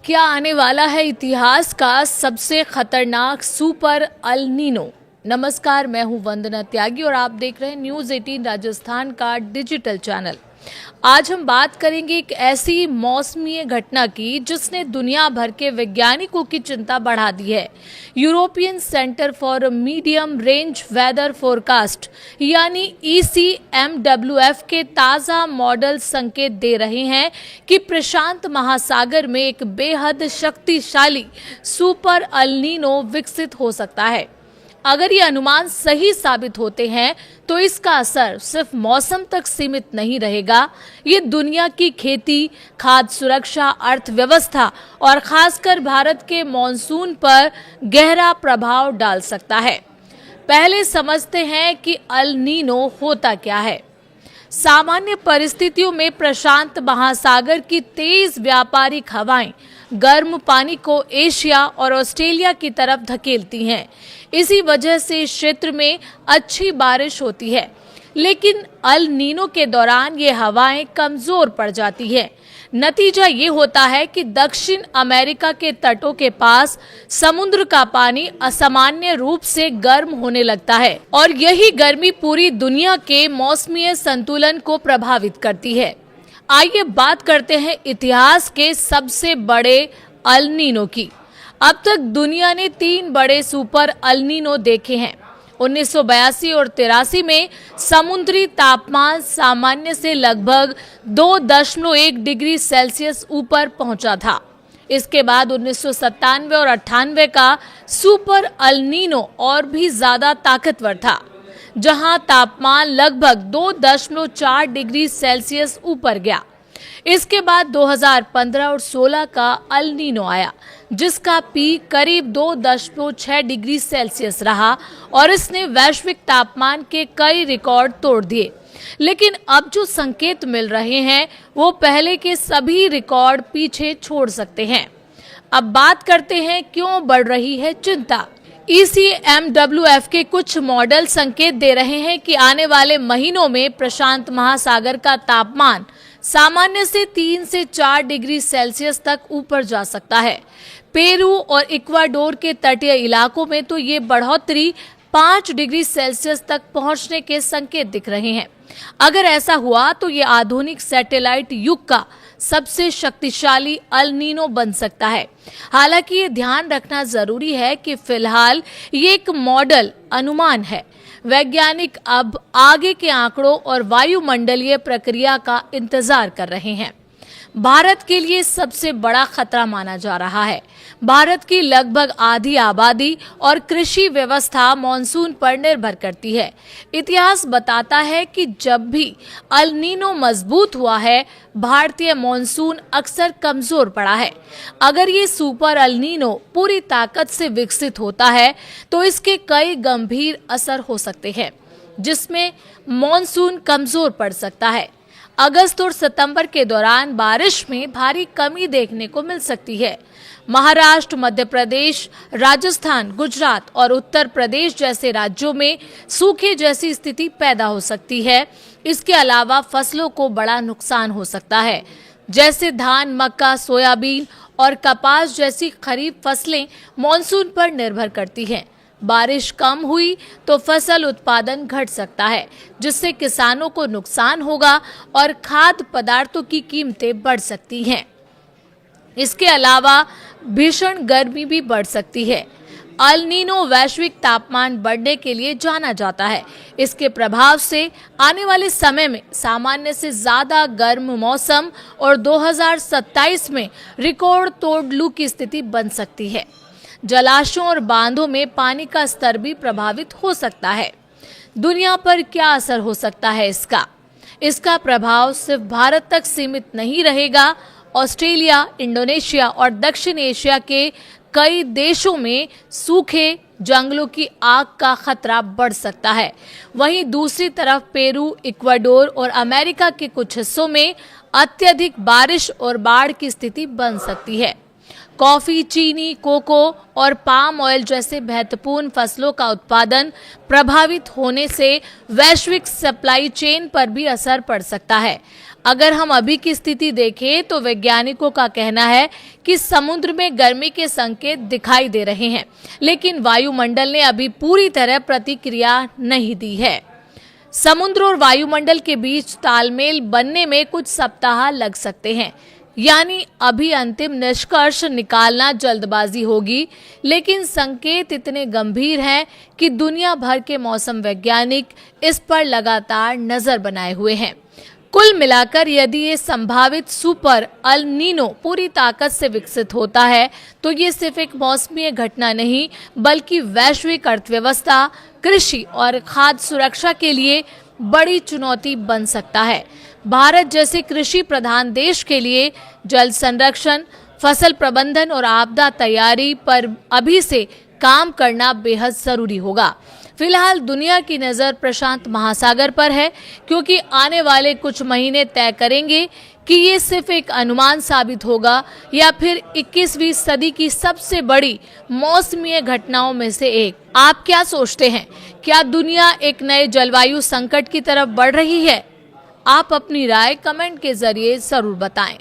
क्या आने वाला है इतिहास का सबसे खतरनाक सुपर अल नीनो। नमस्कार, मैं हूं वंदना त्यागी और आप देख रहे हैं न्यूज़ 18 राजस्थान का डिजिटल चैनल। आज हम बात करेंगे एक ऐसी मौसमी घटना की जिसने दुनिया भर के वैज्ञानिकों की चिंता बढ़ा दी है। European centre for medium range weather forecast यानी ECMWF के ताज़ा मॉडल संकेत दे रहे हैं कि प्रशांत महासागर में एक बेहद शक्तिशाली सुपर अल नीनो विकसित हो सकता है। अगर ये अनुमान सही साबित होते हैं तो इसका असर सिर्फ मौसम तक सीमित नहीं रहेगा, ये दुनिया की खेती, खाद्य सुरक्षा, अर्थव्यवस्था और खासकर भारत के मॉनसून पर गहरा प्रभाव डाल सकता है। पहले समझते हैं कि अल नीनो होता क्या है। सामान्य परिस्थितियों में प्रशांत महासागर की तेज व्यापारिक हवाएं गर्म पानी को एशिया और ऑस्ट्रेलिया की तरफ धकेलती हैं। इसी वजह से इस क्षेत्र में अच्छी बारिश होती है, लेकिन अल नीनो के दौरान ये हवाएं कमजोर पड़ जाती हैं। नतीजा ये होता है कि दक्षिण अमेरिका के तटों के पास समुद्र का पानी असामान्य रूप से गर्म होने लगता है और यही गर्मी पूरी दुनिया के मौसमी संतुलन को प्रभावित करती है। आइए बात करते हैं इतिहास के सबसे बड़े अल नीनो की। अब तक दुनिया ने 3 बड़े सुपर अल नीनो देखे हैं। 1982 और 83 में समुद्री तापमान सामान्य से लगभग 2.1 डिग्री सेल्सियस ऊपर पहुंचा था। इसके बाद 1997 और 98 का सुपर अल नीनो और भी ज्यादा ताकतवर था, जहां तापमान लगभग 2.4 डिग्री सेल्सियस ऊपर गया। इसके बाद 2015 और 16 का अल नीनो आया, जिसका पीक करीब 2.6 डिग्री सेल्सियस रहा और इसने वैश्विक तापमान के कई रिकॉर्ड तोड़ दिए। लेकिन अब जो संकेत मिल रहे हैं वो पहले के सभी रिकॉर्ड पीछे छोड़ सकते हैं। अब बात करते हैं क्यों बढ़ रही है चिंता। ECMWF के कुछ मॉडल संकेत दे रहे हैं कि आने वाले महीनों में प्रशांत महासागर का तापमान सामान्य से 3 से 4 डिग्री सेल्सियस तक ऊपर जा सकता है। पेरू और इक्वाडोर के तटीय इलाकों में तो ये बढ़ोतरी 5 डिग्री सेल्सियस तक पहुंचने के संकेत दिख रहे हैं। अगर ऐसा हुआ तो ये आधुनिक सैटेलाइट युग का सबसे शक्तिशाली अल नीनो बन सकता है। हालांकि ये ध्यान रखना जरूरी है कि फिलहाल ये एक मॉडल अनुमान है। वैज्ञानिक अब आगे के आंकड़ों और वायुमंडलीय प्रक्रिया का इंतजार कर रहे हैं। भारत के लिए सबसे बड़ा खतरा माना जा रहा है। भारत की लगभग आधी आबादी और कृषि व्यवस्था मॉनसून पर निर्भर करती है। इतिहास बताता है कि जब भी अल नीनो मजबूत हुआ है, भारतीय मॉनसून अक्सर कमजोर पड़ा है। अगर ये सुपर अल नीनो पूरी ताकत से विकसित होता है तो इसके कई गंभीर असर हो सकते हैं, जिसमें मॉनसून कमजोर पड़ सकता है। अगस्त और सितंबर के दौरान बारिश में भारी कमी देखने को मिल सकती है। महाराष्ट्र, मध्य प्रदेश, राजस्थान, गुजरात और उत्तर प्रदेश जैसे राज्यों में सूखे जैसी स्थिति पैदा हो सकती है। इसके अलावा फसलों को बड़ा नुकसान हो सकता है, जैसे धान, मक्का, सोयाबीन और कपास जैसी खरीफ फसलें मॉनसून पर निर्भर करती हैं। बारिश कम हुई तो फसल उत्पादन घट सकता है, जिससे किसानों को नुकसान होगा और खाद्य पदार्थों की कीमतें बढ़ सकती हैं। इसके अलावा भीषण गर्मी भी बढ़ सकती है। अल नीनो वैश्विक तापमान बढ़ने के लिए जाना जाता है। इसके प्रभाव से आने वाले समय में सामान्य से ज्यादा गर्म मौसम और 2027 में रिकॉर्ड तोड़ लू की स्थिति बन सकती है। जलाशयों और बांधों में पानी का स्तर भी प्रभावित हो सकता है। दुनिया पर क्या असर हो सकता है इसका प्रभाव सिर्फ भारत तक सीमित नहीं रहेगा। ऑस्ट्रेलिया, इंडोनेशिया और दक्षिण एशिया के कई देशों में सूखे जंगलों की आग का खतरा बढ़ सकता है। वहीं दूसरी तरफ पेरू, इक्वाडोर और अमेरिका के कुछ हिस्सों में अत्यधिक बारिश और बाढ़ की स्थिति बन सकती है। कॉफी, चीनी, कोको और पाम ऑयल जैसे महत्वपूर्ण फसलों का उत्पादन प्रभावित होने से वैश्विक सप्लाई चेन पर भी असर पड़ सकता है। अगर हम अभी की स्थिति देखें तो वैज्ञानिकों का कहना है कि समुद्र में गर्मी के संकेत दिखाई दे रहे हैं, लेकिन वायुमंडल ने अभी पूरी तरह प्रतिक्रिया नहीं दी है। समुद्र और वायुमंडल के बीच तालमेल बनने में कुछ सप्ताह लग सकते हैं, यानी अभी अंतिम निष्कर्ष निकालना जल्दबाजी होगी, लेकिन संकेत इतने गंभीर हैं कि दुनिया भर के मौसम वैज्ञानिक इस पर लगातार नजर बनाए हुए हैं। कुल मिलाकर यदि ये संभावित सुपर अल नीनो पूरी ताकत से विकसित होता है तो ये सिर्फ एक मौसमी घटना नहीं, बल्कि वैश्विक अर्थव्यवस्था, कृषि और खाद्य सुरक्षा के लिए बड़ी चुनौती बन सकता है। भारत जैसे कृषि प्रधान देश के लिए जल संरक्षण, फसल प्रबंधन और आपदा तैयारी पर अभी से काम करना बेहद जरूरी होगा। फिलहाल दुनिया की नज़र प्रशांत महासागर पर है, क्योंकि आने वाले कुछ महीने तय करेंगे कि ये सिर्फ एक अनुमान साबित होगा या फिर 21वीं सदी की सबसे बड़ी मौसमी घटनाओं में से एक। आप क्या सोचते हैं? क्या दुनिया एक नए जलवायु संकट की तरफ बढ़ रही है? आप अपनी राय कमेंट के जरिए जरूर बताएं।